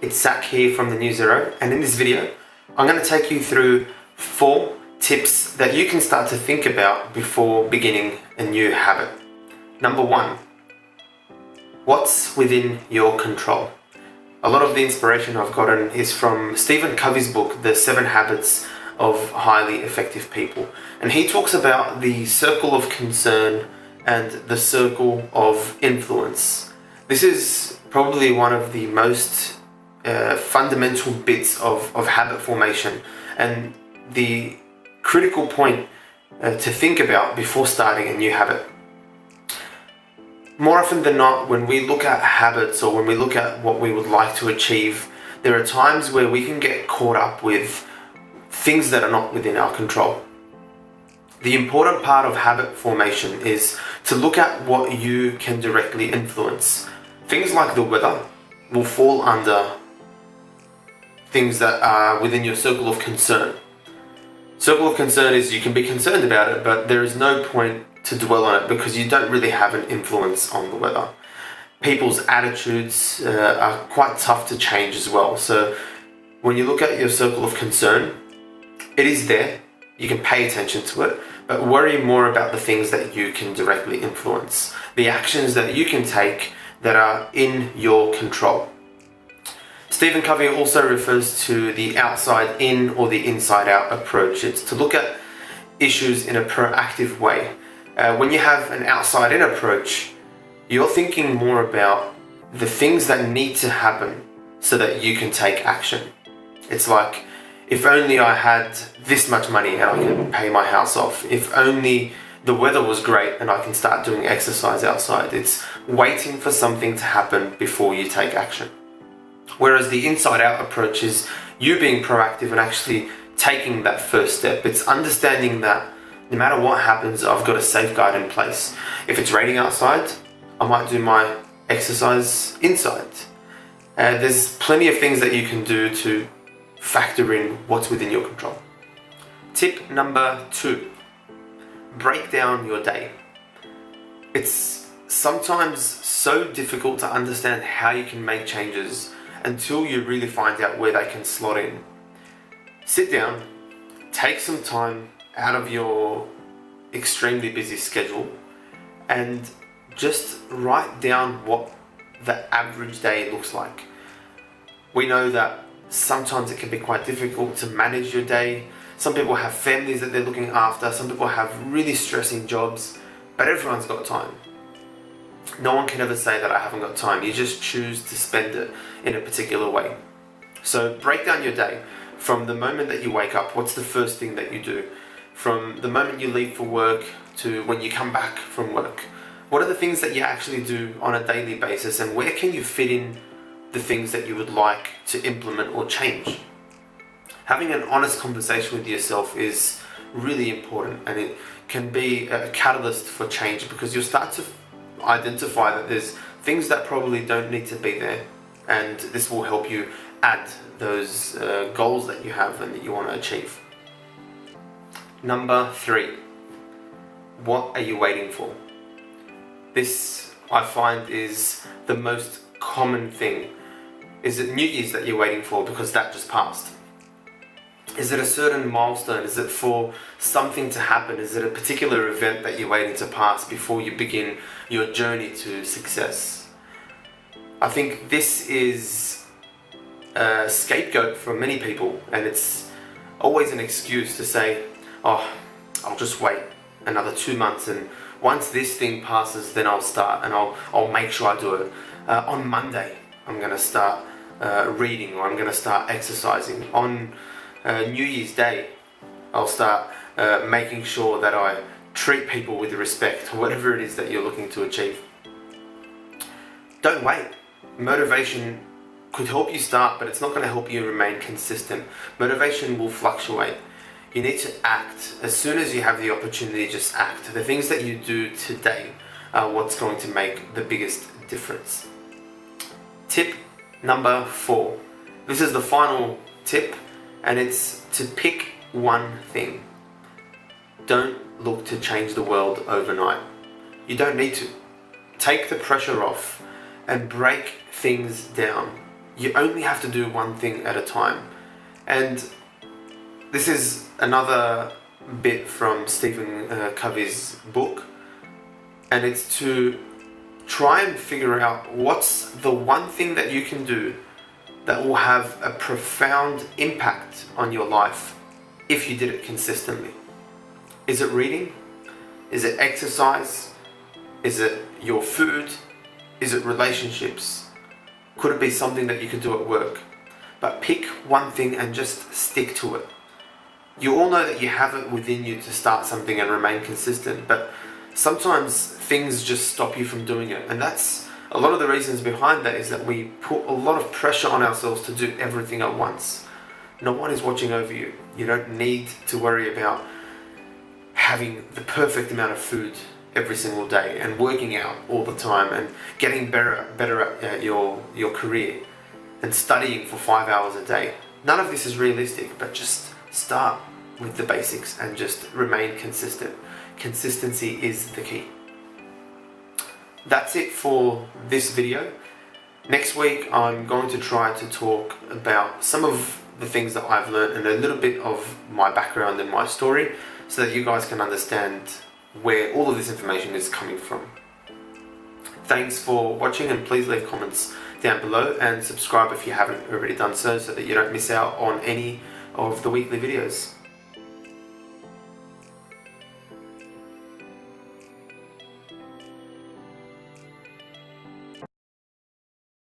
It's Zach here from the New Zero, and in this video I'm going to take you through 4 tips that you can start to think about before beginning a new habit. Number 1, what's within your control? A lot of the inspiration I've gotten is from Stephen Covey's book, The 7 Habits of Highly Effective People, and he talks about the circle of concern and the circle of influence. This is probably one of the most fundamental bits of habit formation and the critical point to think about before starting a new habit. More often than not, when we look at habits or when we look at what we would like to achieve, there are times where we can get caught up with things that are not within our control. The important part of habit formation is to look at what you can directly influence. Things like the weather will fall under things that are within your circle of concern. Circle of concern is you can be concerned about it, but there is no point to dwell on it because you don't really have an influence on the weather. People's attitudes are quite tough to change as well. So when you look at your circle of concern, it is there. You can pay attention to it, but worry more about the things that you can directly influence, the actions that you can take that are in your control. Stephen Covey also refers to the outside in or the inside out approach. It's to look at issues in a proactive way. When you have an outside in approach, you're thinking more about the things that need to happen so that you can take action. It's like, if only I had this much money and I could pay my house off. If only the weather was great and I can start doing exercise outside. It's waiting for something to happen before you take action. Whereas the inside out approach is you being proactive and actually taking that first step. It's understanding that no matter what happens, I've got a safeguard in place. If it's raining outside, I might do my exercise inside. There's plenty of things that you can do to factor in what's within your control. Tip number 2, break down your day. It's sometimes so difficult to understand how you can make changes until you really find out where they can slot in. Sit down, take some time out of your extremely busy schedule and just write down what the average day looks like. We know that sometimes it can be quite difficult to manage your day. Some people have families that they're looking after, some people have really stressing jobs, but everyone's got time. No one can ever say that I haven't got time. You just choose to spend it in a particular way. So break down your day. From the moment that you wake up, what's the first thing that you do? From the moment you leave for work to when you come back from work. What are the things that you actually do on a daily basis, and where can you fit in the things that you would like to implement or change? Having an honest conversation with yourself is really important, and it can be a catalyst for change because you'll start to identify that there's things that probably don't need to be there, and this will help you add those goals that you have and that you want to achieve. Number 3, what are you waiting for? This, I find, is the most common thing. Is it New Year's that you're waiting for because that just passed? Is it a certain milestone? Is it for something to happen? Is it a particular event that you're waiting to pass before you begin your journey to success? I think this is a scapegoat for many people, and it's always an excuse to say, oh, I'll just wait another 2 months, and once this thing passes, then I'll start and I'll make sure I do it. On Monday, I'm going to start reading, or I'm going to start exercising. On New Year's Day, I'll start making sure that I treat people with respect, or whatever it is that you're looking to achieve. Don't wait. Motivation could help you start, but it's not going to help you remain consistent. Motivation will fluctuate. You need to act. As soon as you have the opportunity, just act. The things that you do today are what's going to make the biggest difference. Tip number 4. This is the final tip, and it's to pick one thing. Don't look to change the world overnight. You don't need to. Take the pressure off and break things down. You only have to do one thing at a time. And this is another bit from Stephen Covey's book, and it's to try and figure out what's the one thing that you can do that will have a profound impact on your life if you did it consistently. Is it reading? Is it exercise? Is it your food? Is it relationships? Could it be something that you could do at work? But pick one thing and just stick to it. You all know that you have it within you to start something and remain consistent, but sometimes things just stop you from doing it. And that's a lot of the reasons behind that, is that we put a lot of pressure on ourselves to do everything at once. No one is watching over you. You don't need to worry about having the perfect amount of food every single day and working out all the time and getting better at your career and studying for 5 hours a day. None of this is realistic, but just start with the basics and just remain consistent. Consistency is the key. That's it for this video. Next week I'm going to try to talk about some of the things that I've learned and a little bit of my background and my story, so that you guys can understand where all of this information is coming from. Thanks for watching, and please leave comments down below and subscribe if you haven't already done so that you don't miss out on any of the weekly videos.